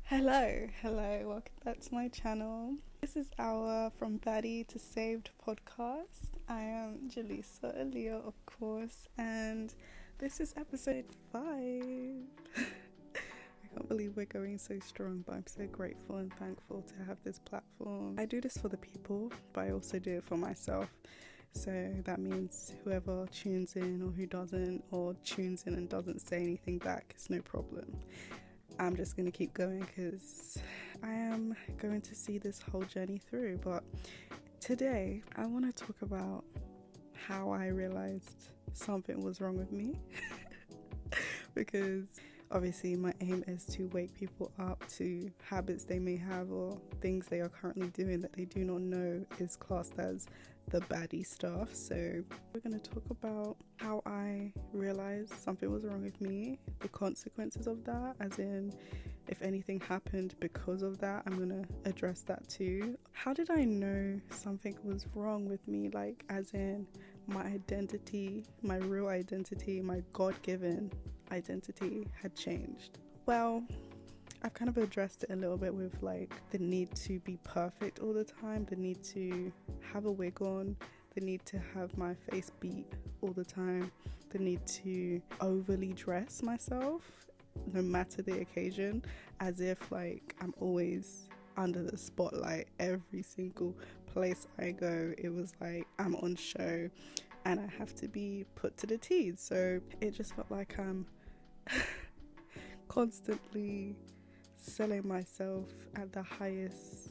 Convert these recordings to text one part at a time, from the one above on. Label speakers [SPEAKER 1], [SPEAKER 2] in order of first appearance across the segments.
[SPEAKER 1] Hello, welcome back to my channel. This is our From Baddie to Saved podcast. I am Jaleesa Aaliyah, of course, and this is episode 5. I can't believe we're going so strong, but I'm so grateful and thankful to have this platform. I do this for the people, but I also do it for myself. So that means whoever tunes in or who doesn't, or tunes in and doesn't say anything back, it's no problem. I'm just going to keep going because I am going to see this whole journey through. But today I want to talk about how I realized something was wrong with me. Because obviously my aim is to wake people up to habits they may have or things they are currently doing that they do not know is classed as the baddie stuff. So we're going to talk about how I realized something was wrong with me, the consequences of that, as in if anything happened because of that, I'm going to address that too. How did I know something was wrong with me, like as in my identity, my real identity, my God-given identity had changed? Well, I've kind of addressed it a little bit with like the need to be perfect all the time, the need to have a wig on, the need to have my face beat all the time, the need to overly dress myself no matter the occasion, as if like I'm always under the spotlight. Every single place I go, it was like I'm on show and I have to be put to the teeth. So it just felt like I'm constantly selling myself at the highest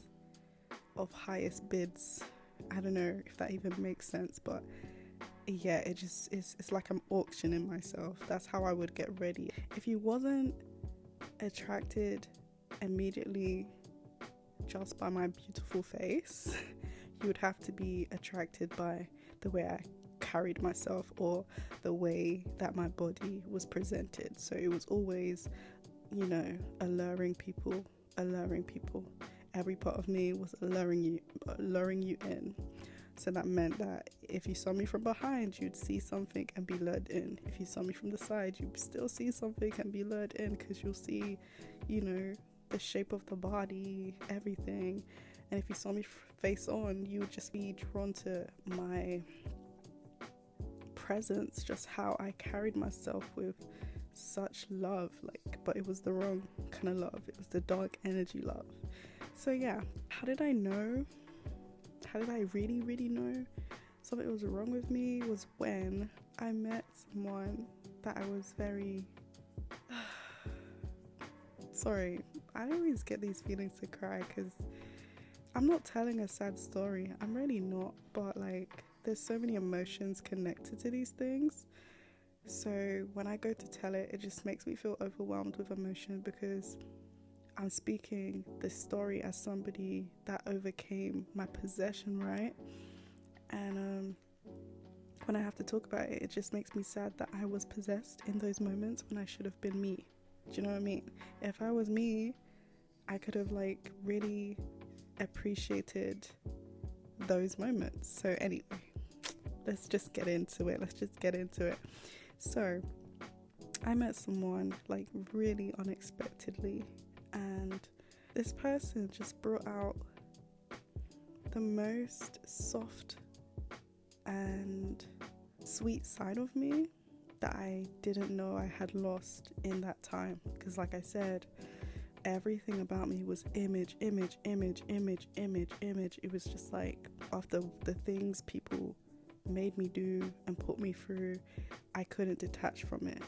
[SPEAKER 1] of highest bids. I don't know if that even makes sense, but yeah, it's like I'm auctioning myself. That's how I would get ready. If you wasn't attracted immediately just by my beautiful face, you would have to be attracted by the way I carried myself or the way that my body was presented. So it was always, alluring people. Every part of me was alluring you in. So that meant that if you saw me from behind, you'd see something and be lured in. If you saw me from the side, you'd still see something and be lured in, because you'll see, the shape of the body, everything. And if you saw me face on, you would just be drawn to my presence, just how I carried myself with such love, but it was the wrong kind of love. It was the dark energy love. So yeah, how did I know? How did I really know something was wrong with me? Was when I met someone that I was very sorry, I always get these feelings to cry because I'm not telling a sad story. I'm really not, but there's so many emotions connected to these things. So when I go to tell it, it just makes me feel overwhelmed with emotion, because I'm speaking this story as somebody that overcame my possession, right? And when I have to talk about it, it just makes me sad that I was possessed in those moments when I should have been me. Do you know what I mean? If I was me, I could have really appreciated those moments. So anyway, let's just get into it. So I met someone really unexpectedly, and this person just brought out the most soft and sweet side of me that I didn't know I had lost in that time. Because like I said, everything about me was image. It was just after the things people made me do and put me through, I couldn't detach from it.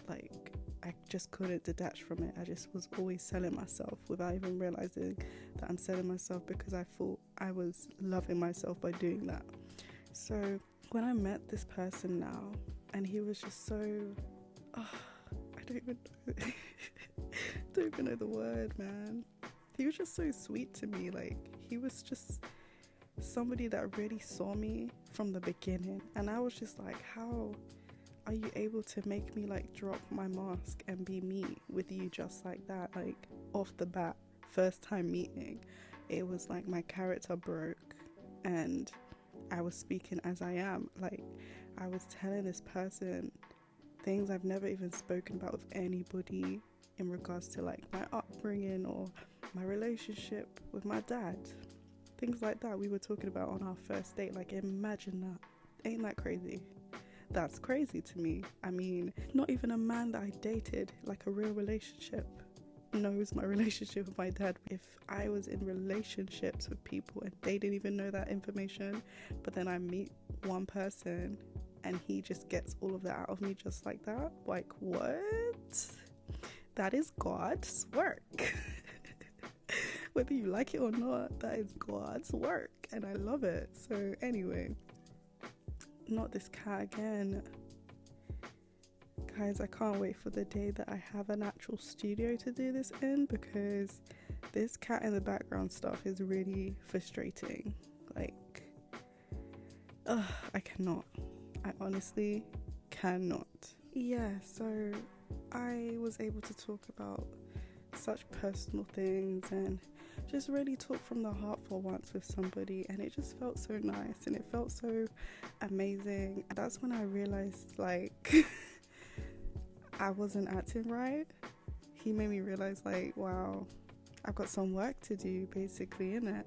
[SPEAKER 1] I just couldn't detach from it. I just was always selling myself without even realizing that I'm selling myself, because I thought I was loving myself by doing that. So when I met this person now, and he was just so I don't even know the word, man. He was just so sweet to me. He was just somebody that really saw me from the beginning, and I was just how are you able to make me drop my mask and be me with you just like that? Off the bat, first time meeting, it was my character broke and I was speaking as I am. I was telling this person things I've never even spoken about with anybody in regards to my upbringing or my relationship with my dad, things like that we were talking about on our first date. Like, imagine that. Ain't that crazy? That's crazy to me. I mean, not even a man that I dated, like a real relationship, knows my relationship with my dad. If I was in relationships with people and they didn't even know that information, but then I meet one person and he just gets all of that out of me just like that, like, what? That is God's work. Whether you like it or not, that is God's work, and I love it. So anyway, not this cat again. Guys, I can't wait for the day that I have an actual studio to do this in, because this cat in the background stuff is really frustrating. Like, I cannot. I honestly cannot. Yeah, so I was able to talk about such personal things and just really talk from the heart for once with somebody, and it just felt so nice and it felt so amazing. And that's when I realized, like, I wasn't acting right. He made me realize, like, wow, I've got some work to do, basically, innit?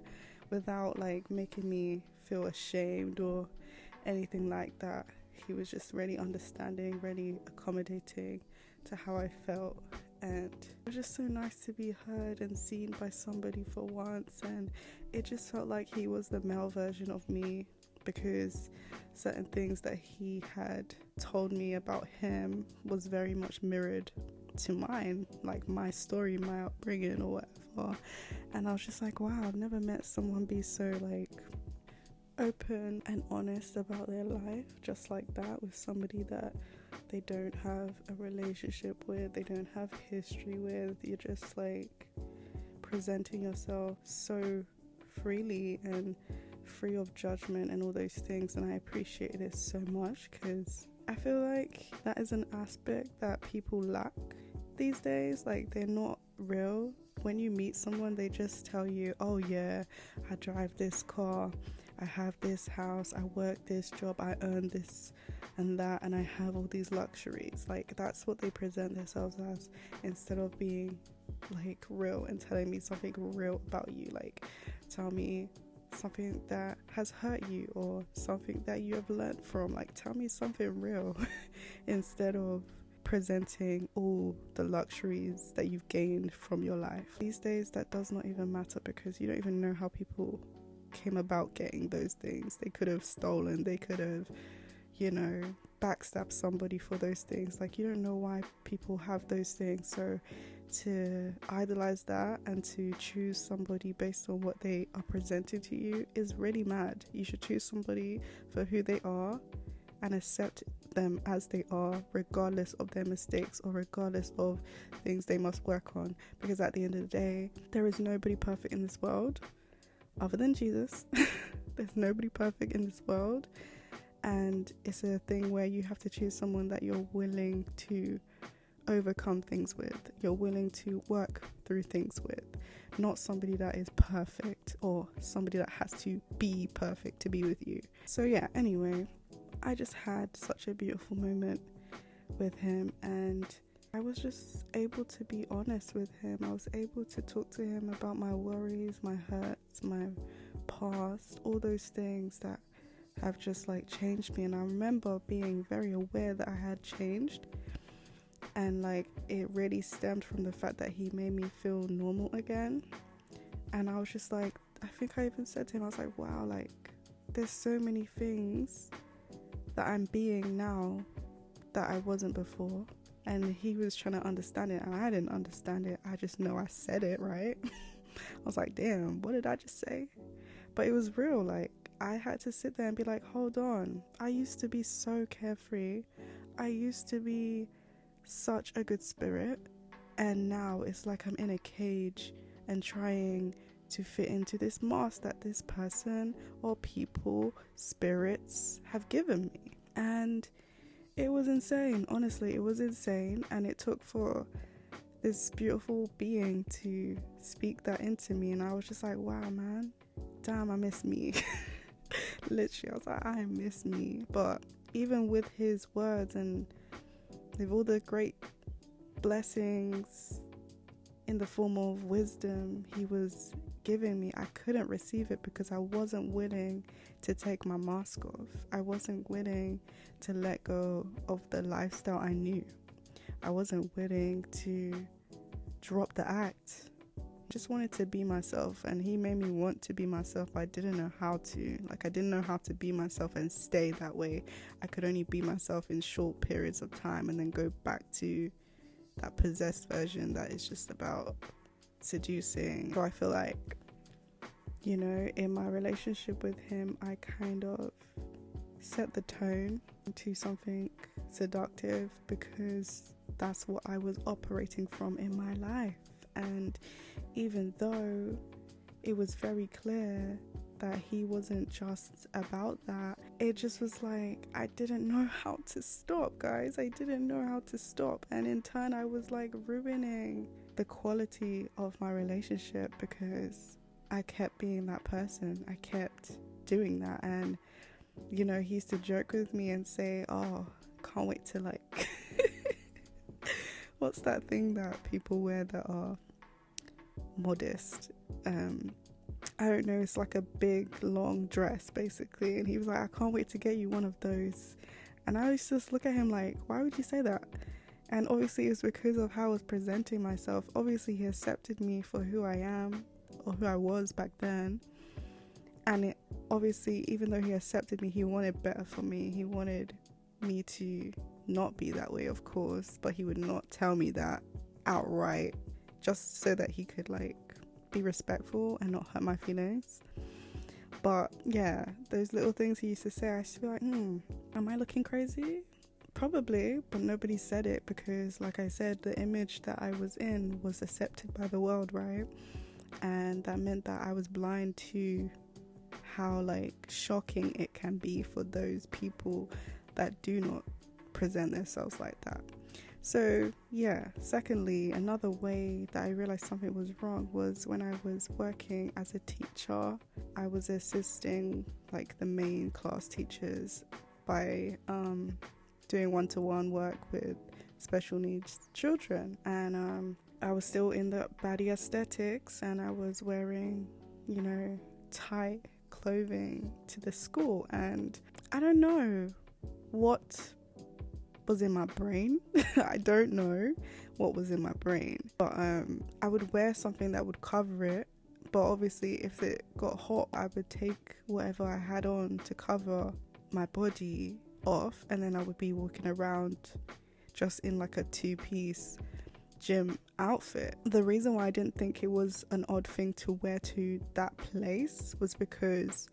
[SPEAKER 1] Without, like, making me feel ashamed or anything like that. He was just really understanding, really accommodating to how I felt, and it was just so nice to be heard and seen by somebody for once. And it just felt like he was the male version of me, because certain things that he had told me about him was very much mirrored to mine, like my story, my upbringing or whatever. And I was just like, wow, I've never met someone be so, like, open and honest about their life just like that, with somebody that they don't have a relationship with, they don't have history with. You're just, like, presenting yourself so freely and free of judgment and all those things, and I appreciated it so much, because I feel like that is an aspect that people lack these days. Like, they're not real. When you meet someone, they just tell you, oh yeah, I drive this car, I have this house, I work this job, I earn this and that, and I have all these luxuries. Like, that's what they present themselves as, instead of being, like, real and telling me something real about you. Like, tell me something that has hurt you or something that you have learned from. Like, tell me something real instead of presenting all the luxuries that you've gained from your life. These days that does not even matter, because you don't even know how people came about getting those things. They could have stolen, they could have, you know, backstabbed somebody for those things. Like, you don't know why people have those things. So to idolize that and to choose somebody based on what they are presenting to you is really mad. You should choose somebody for who they are and accept them as they are, regardless of their mistakes or regardless of things they must work on. Because at the end of the day, there is nobody perfect in this world other than Jesus. There's nobody perfect in this world, and it's a thing where you have to choose someone that you're willing to overcome things with, you're willing to work through things with, not somebody that is perfect or somebody that has to be perfect to be with you. So yeah, anyway, I just had such a beautiful moment with him, and I was just able to be honest with him. I was able to talk to him about my worries, my hurts, my past, all those things that have just, like, changed me. And I remember being very aware that I had changed, and, like, it really stemmed from the fact that he made me feel normal again. And I was just like, I think I even said to him, I was like, wow, like, there's so many things that I'm being now that I wasn't before. And he was trying to understand it, and I didn't understand it. I just know I said it right. I was like, damn, what did I just say? But it was real. Like, I had to sit there and be like, hold on, I used to be so carefree, I used to be such a good spirit, and now it's like I'm in a cage and trying to fit into this mask that this person or people, spirits, have given me. And it was insane. Honestly, it was insane. And it took for this beautiful being to speak that into me, and I was just like, wow, man, damn, I miss me. Literally, I was like, I miss me. But even with his words and with all the great blessings in the form of wisdom he was giving me, I couldn't receive it because I wasn't willing to take my mask off. I wasn't willing to let go of the lifestyle I knew. I wasn't willing to drop the act. I just wanted to be myself, and he made me want to be myself, but I didn't know how to. I didn't know how to be myself and stay that way. I could only be myself in short periods of time and then go back to that possessed version that is just about seducing. So I feel like, in my relationship with him, I kind of set the tone to something seductive because that's what I was operating from in my life. And even though it was very clear that he wasn't just about that, it just was like I didn't know how to stop, guys. I didn't know how to stop, and in turn I was ruining the quality of my relationship because I kept being that person. I kept doing that, and he used to joke with me and say, oh, can't wait to what's that thing that people wear that are modest? I don't know, it's like a big long dress basically, and he was like, I can't wait to get you one of those. And I used to just look at him like, why would you say that? And obviously it's because of how I was presenting myself. Obviously he accepted me for who I am, or who I was back then, and obviously even though he accepted me, he wanted better for me. He wanted me to not be that way, of course, but he would not tell me that outright, just so that he could be respectful and not hurt my feelings. But yeah, those little things he used to say, I used to be like, am I looking crazy? Probably, but nobody said it because, like I said, the image that I was in was accepted by the world, right? And that meant that I was blind to how shocking it can be for those people that do not present themselves like that. So yeah, secondly, another way that I realized something was wrong was when I was working as a teacher. I was assisting the main class teachers by doing one-to-one work with special needs children, and I was still in the Baddie aesthetics, and I was wearing tight clothing to the school, and I don't know what was in my brain. I don't know what was in my brain, but I would wear something that would cover it, but obviously if it got hot, I would take whatever I had on to cover my body off, and then I would be walking around just in a two-piece gym outfit. The reason why I didn't think it was an odd thing to wear to that place was because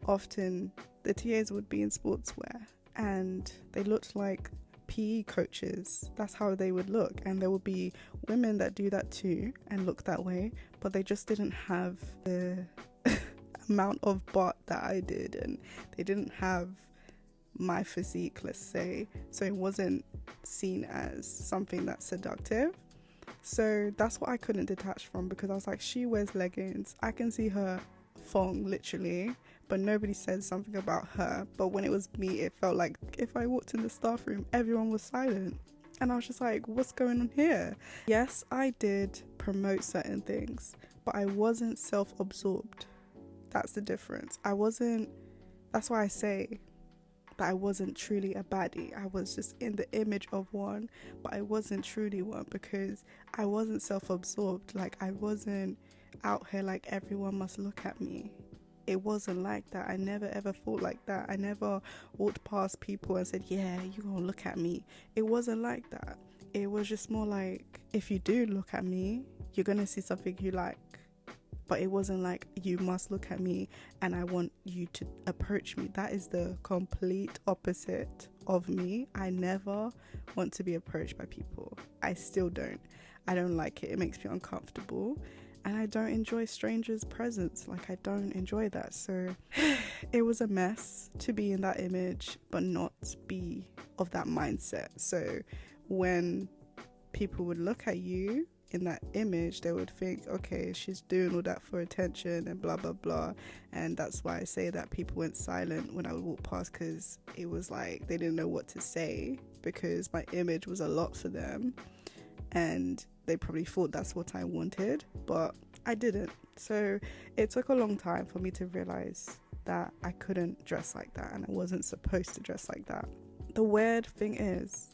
[SPEAKER 1] often the TAs would be in sportswear and they looked like PE coaches. That's how they would look, and there would be women that do that too and look that way, but they just didn't have the amount of butt that I did, and they didn't have my physique, let's say, so it wasn't seen as something that's seductive. So that's what I couldn't detach from, because I was like, she wears leggings, I can see her thong literally, but nobody said something about her. But when it was me, it felt like if I walked in the staff room, everyone was silent, and I was just like, what's going on here? Yes, I did promote certain things, but I wasn't self-absorbed. That's the difference. That's why I say that I wasn't truly a baddie. I was just in the image of one, but I wasn't truly one, because I wasn't self-absorbed. I wasn't out here like everyone must look at me. It wasn't like that. I never ever thought like that. I never walked past people and said, yeah, you gonna look at me. It wasn't like that. It was just more like, if you do look at me, you're gonna see something you like. But it wasn't like, you must look at me and I want you to approach me. That is the complete opposite of me. I never want to be approached by people. I still don't. I don't like it. It makes me uncomfortable. And I don't enjoy strangers' presence. I don't enjoy that. So it was a mess to be in that image, but not be of that mindset. So when people would look at you in that image, they would think, okay, she's doing all that for attention and blah blah blah. And that's why I say that people went silent when I would walk past, because it was like they didn't know what to say, because my image was a lot for them. And they probably thought that's what I wanted, but I didn't. So it took a long time for me to realize that I couldn't dress like that and I wasn't supposed to dress like that. The weird thing is,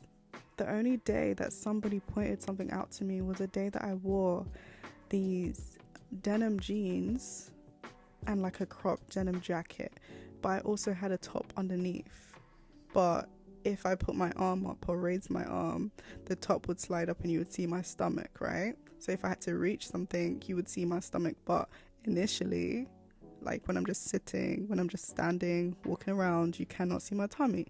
[SPEAKER 1] the only day that somebody pointed something out to me was a day that I wore these denim jeans and like a cropped denim jacket, but I also had a top underneath. But if I put my arm up or raise my arm, the top would slide up and you would see my stomach, right? So if I had to reach something, you would see my stomach. But initially, like when I'm just sitting, when I'm just standing, walking around, you cannot see my tummy.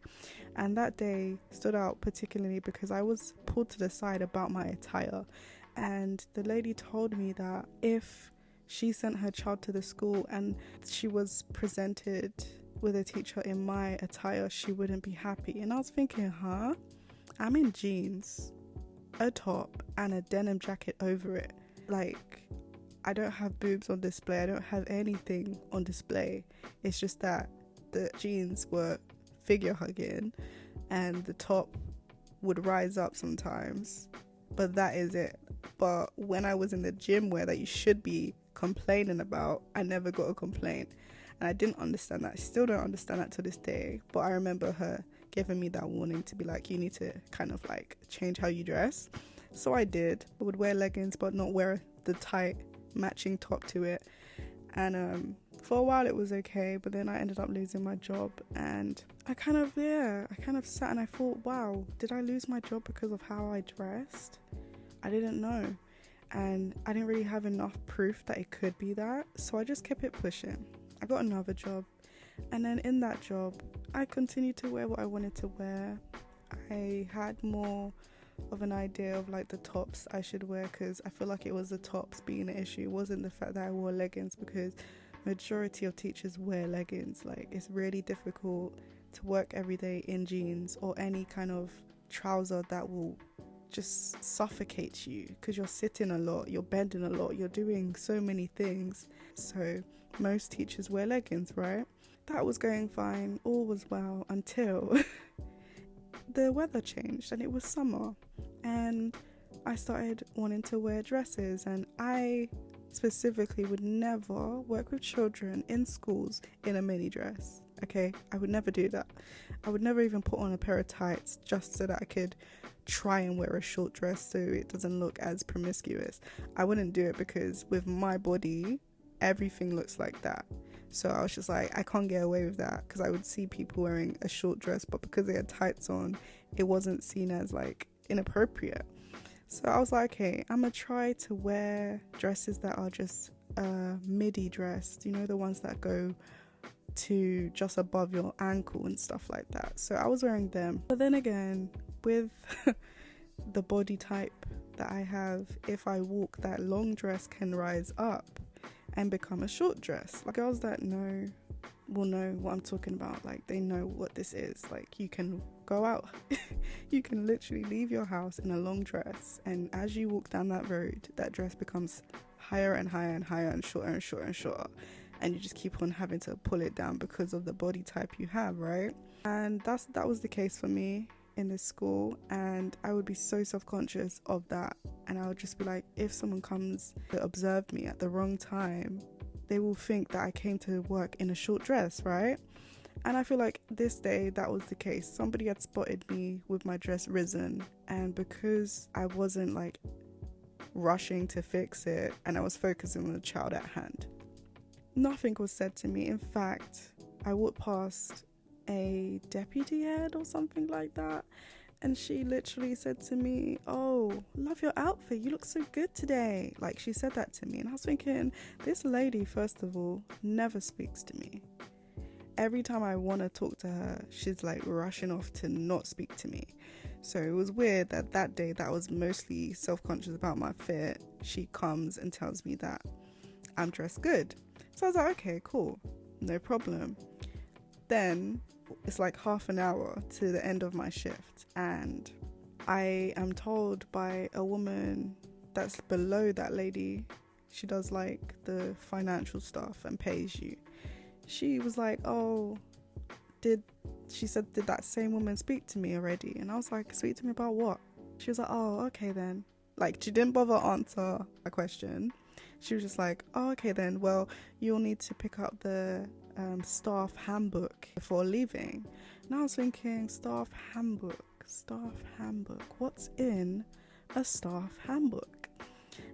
[SPEAKER 1] And that day stood out particularly because I was pulled to the side about my attire, and the lady told me that if she sent her child to the school and she was presented with a teacher in my attire, she wouldn't be happy. And I was thinking, I'm in jeans, a top and a denim jacket over it. Like, I don't have boobs on display, I don't have anything on display. It's just that the jeans were figure hugging and the top would rise up sometimes, but that is it. But when I was in the gym wear that you should be complaining about, I never got a complaint. And I didn't understand that. I still don't understand that to this day. But I remember her giving me that warning to be like, you need to kind of like change how you dress. So I did. I would wear leggings but not wear the tight matching top to it. And for a while it was okay, but then I ended up losing my job, and I kind of sat and I thought, wow, did I lose my job because of how I dressed? I didn't know, and I didn't really have enough proof that it could be that, so I just kept it pushing. I got another job, and then in that job I continued to wear what I wanted to wear. I had more of an idea of like the tops I should wear, because I feel like it was the tops being the issue. It wasn't the fact that I wore leggings, because majority of teachers wear leggings. Like, it's really difficult to work every day in jeans or any kind of trouser that will just suffocate you, because you're sitting a lot, you're bending a lot, you're doing so many things. So most teachers wear leggings, right? That was going fine, all was well, until the weather changed and it was summer, and I started wanting to wear dresses. And I specifically would never work with children in schools in a mini dress. Okay, I would never do that. I would never even put on a pair of tights just so that I could try and wear a short dress so it doesn't look as promiscuous. I wouldn't do it, because with my body everything looks like that. So I was just like, I can't get away with that, because I would see people wearing a short dress, but because they had tights on, it wasn't seen as like inappropriate. So I was like, okay, I'm gonna try to wear dresses that are just midi dressed, you know, the ones that go to just above your ankle and stuff like that. So I was wearing them. But then again, with the body type that I have, if I walk, that long dress can rise up and become a short dress. Like, girls that know will know what I'm talking about. Like, they know what this is. Like, you can go out you can literally leave your house in a long dress, and as you walk down that road, that dress becomes higher and higher and higher and shorter and shorter and shorter, and you just keep on having to pull it down because of the body type you have, right? And that was the case for me in this school, and I would be so self-conscious of that. And I would just be like, if someone comes to observe me at the wrong time, they will think that I came to work in a short dress, right? And I feel like this day that was the case. Somebody had spotted me with my dress risen, and because I wasn't like rushing to fix it and I was focusing on the child at hand, nothing was said to me. In fact, I walked past a deputy head or something like that, and she literally said to me, "Oh, love your outfit, you look so good today." Like, she said that to me, and I was thinking, this lady, first of all, never speaks to me. Every time I want to talk to her, she's like rushing off to not speak to me. So it was weird that day that I was mostly self-conscious about my fit, she comes and tells me that I'm dressed good. So I was like, okay, cool, no problem. Then it's like half an hour to the end of my shift, and I am told by a woman that's below that lady, she does like the financial stuff and pays you. She was like, oh, did that same woman speak to me already? And I was like, speak to me about what? She was like, oh, okay then. Like, she didn't bother answer a question. She was just like, oh, okay then, well, you'll need to pick up the staff handbook before leaving. And I was thinking, staff handbook, what's in a staff handbook?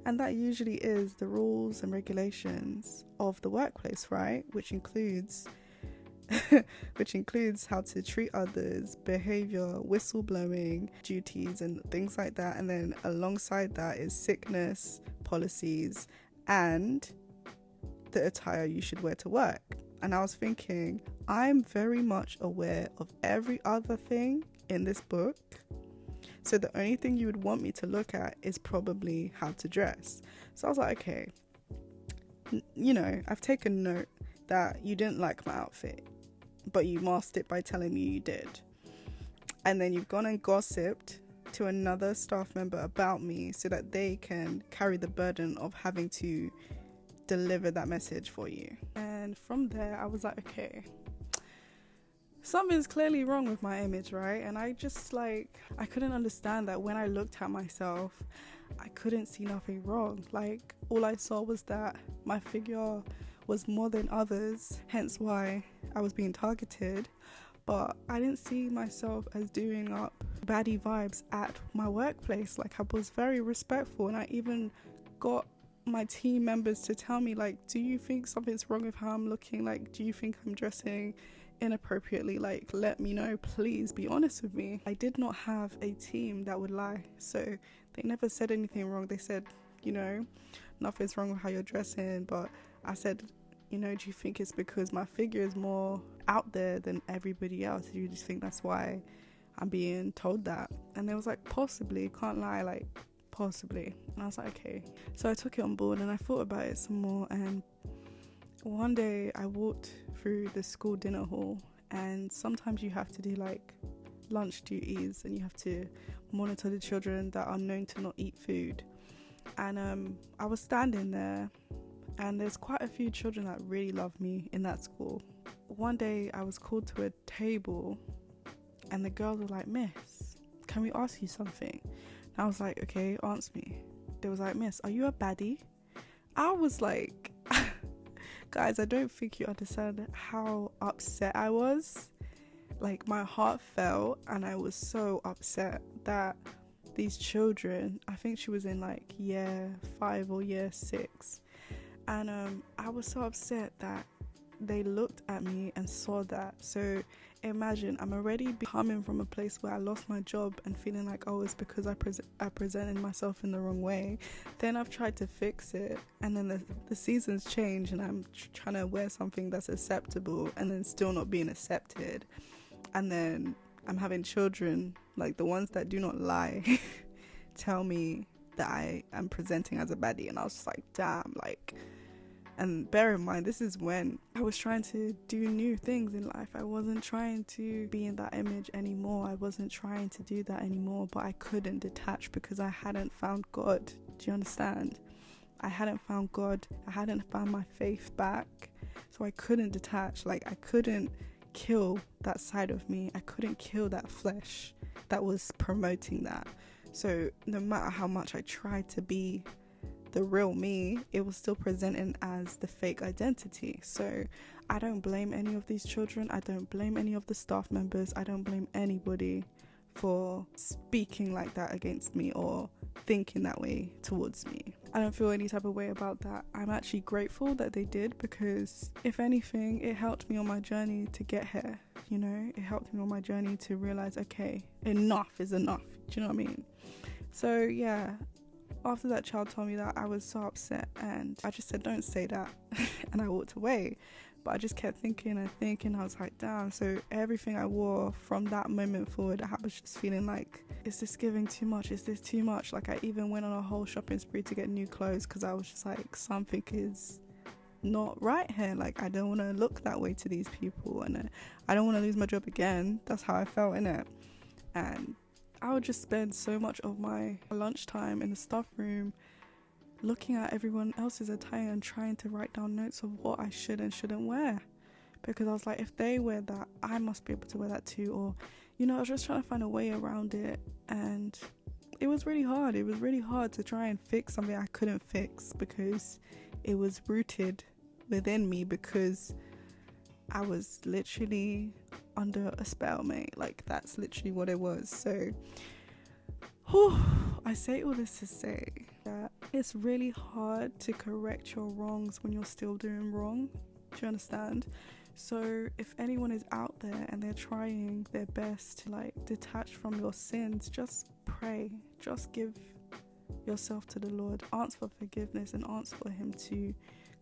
[SPEAKER 1] And that usually is the rules and regulations of the workplace, right? Which includes how to treat others, behavior, whistleblowing duties and things like that. And then alongside that is sickness policies and the attire you should wear to work. And I was thinking, I'm very much aware of every other thing in this book, so the only thing you would want me to look at is probably how to dress. So I was like, okay, I've taken note that you didn't like my outfit, but you masked it by telling me you did. And then you've gone and gossiped to another staff member about me so that they can carry the burden of having to deliver that message for you. And from there, I was like, okay, something's clearly wrong with my image, right? And I just I couldn't understand that when I looked at myself, I couldn't see nothing wrong. Like, all I saw was that my figure was more than others, hence why I was being targeted. But I didn't see myself as doing up baddie vibes at my workplace. Like, I was very respectful, and I even got my team members to tell me, like, do you think something's wrong with how I'm looking? Like, do you think I'm dressing inappropriately? Like, let me know, please be honest with me. I did not have a team that would lie, so they never said anything wrong. They said, nothing's wrong with how you're dressing. But I said, do you think it's because my figure is more out there than everybody else? Do you just think that's why I'm being told that? And they was like, possibly, can't lie, like, possibly. And I was like, okay. So I took it on board and I thought about it some more. And one day I walked through the school dinner hall, and sometimes you have to do like lunch duties and you have to monitor the children that are known to not eat food. And I was standing there, and there's quite a few children that really love me in that school. One day I was called to a table and the girls were like, "Miss, can we ask you something?" And I was like, okay, answer me. They was like, "Miss, are you a baddie?" I was like, guys, I don't think you understand how upset I was. Like, my heart fell, and I was so upset that these children, I think she was in like year 5 or year 6, and I was so upset that they looked at me and saw that. So imagine, I'm already coming from a place where I lost my job and feeling like, oh, it's because I presented myself in the wrong way. Then I've tried to fix it, and then the seasons change, and I'm trying to wear something that's acceptable and then still not being accepted. And then I'm having children, like the ones that do not lie, tell me that I am presenting as a baddie. And I was just like, damn, like. And bear in mind, this is when I was trying to do new things in life. I wasn't trying to be in that image anymore. I wasn't trying to do that anymore, but I couldn't detach because I hadn't found God. Do you understand? I hadn't found God. I hadn't found my faith back. So I couldn't detach. Like, I couldn't kill that side of me. I couldn't kill that flesh that was promoting that. So no matter how much I tried to be the real me, it was still presenting as the fake identity. So I don't blame any of these children. I don't blame any of the staff members. I don't blame anybody for speaking like that against me or thinking that way towards me. I don't feel any type of way about that. I'm actually grateful that they did, because if anything, it helped me on my journey to get here. It helped me on my journey to realize, okay, enough is enough. Do you know what I mean? So yeah, after that child told me that, I was so upset, and I just said, don't say that. And I walked away. But I just kept thinking and thinking. I was like, damn. So everything I wore from that moment forward, I was just feeling like, is this giving too much? Is this too much? Like, I even went on a whole shopping spree to get new clothes, because I was just like, something is not right here. Like, I don't want to look that way to these people, and I don't want to lose my job again. That's how I felt, innit? And I would just spend so much of my lunchtime in the staff room looking at everyone else's attire and trying to write down notes of what I should and shouldn't wear, because I was like, if they wear that, I must be able to wear that too. Or I was just trying to find a way around it, and it was really hard. It was really hard to try and fix something I couldn't fix because it was rooted within me, because I was literally under a spell, mate. Like, that's literally what it was. So I say all this to say that it's really hard to correct your wrongs when you're still doing wrong. Do you understand? So if anyone is out there and they're trying their best to like detach from your sins, just pray. Just give yourself to the Lord. Ask for forgiveness and ask for him to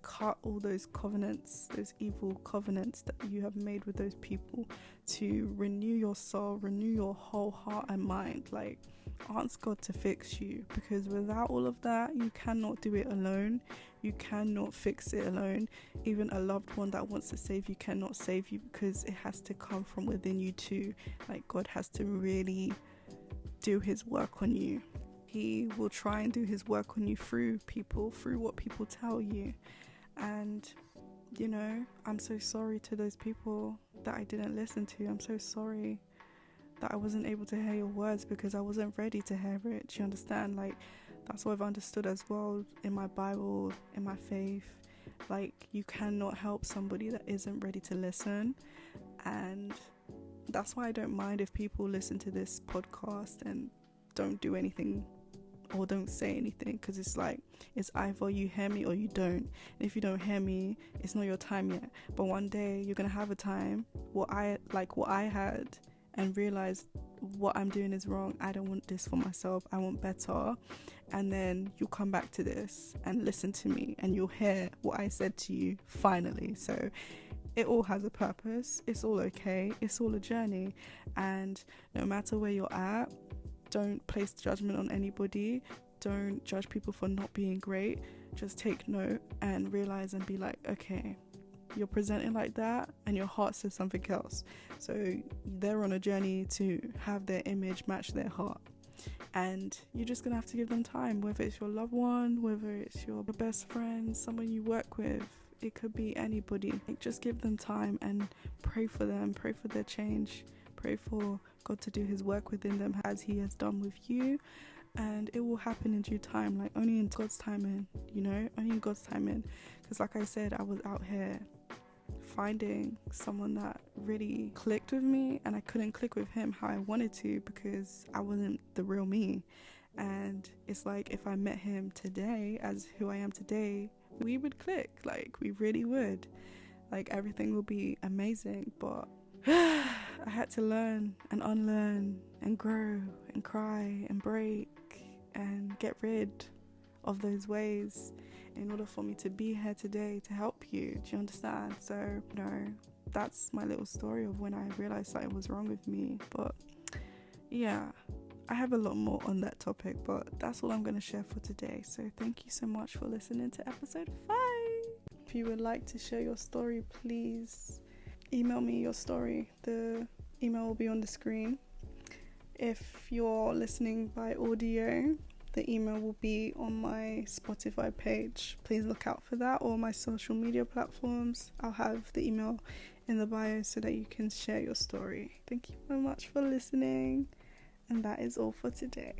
[SPEAKER 1] cut all those covenants, those evil covenants that you have made with those people, to renew your soul, renew your whole heart and mind. Like, ask God to fix you, because without all of that, you cannot do it alone. You cannot fix it alone. Even a loved one that wants to save you cannot save you, because it has to come from within you too. Like, God has to really do his work on you. He will try and do his work on you through people, through what people tell you. And, you know, I'm so sorry to those people that I didn't listen to. I'm so sorry that I wasn't able to hear your words because I wasn't ready to hear it. Do you understand? Like, that's what I've understood as well in my Bible, in my faith. Like, you cannot help somebody that isn't ready to listen. And that's why I don't mind if people listen to this podcast and don't do anything or don't say anything, because it's like, it's either you hear me or you don't. And if you don't hear me, it's not your time yet. But one day you're gonna have a time what I had, and realize what I'm doing is wrong. I don't want this for myself. I want better. And then you'll come back to this and listen to me, and you'll hear what I said to you finally. So it all has a purpose. It's all okay. It's all a journey. And no matter where you're at, don't place judgment on anybody. Don't judge people for not being great. Just take note and realize and be like, okay, you're presenting like that and your heart says something else. So they're on a journey to have their image match their heart. And you're just going to have to give them time, whether it's your loved one, whether it's your best friend, someone you work with. It could be anybody. Like, just give them time and pray for them, pray for their change, pray for God to do his work within them as he has done with you. And it will happen in due time, like only in God's timing, you know, only in God's timing. Because like I said, I was out here finding someone that really clicked with me, and I couldn't click with him how I wanted to because I wasn't the real me. And it's like, if I met him today as who I am today, we would click, like we really would, like everything will be amazing. But I had to learn and unlearn and grow and cry and break and get rid of those ways in order for me to be here today to help you. Do you understand? So, you know, that's my little story of when I realized that it was wrong with me. But yeah, I have a lot more on that topic, but that's all I'm going to share for today. So thank you so much for listening to episode 5. If you would like to share your story, please email me your story. The email will be on the screen. If you're listening by audio, the email will be on my Spotify page. Please look out for that, or my social media platforms. I'll have the email in the bio so that you can share your story. Thank you so much for listening, and that is all for today.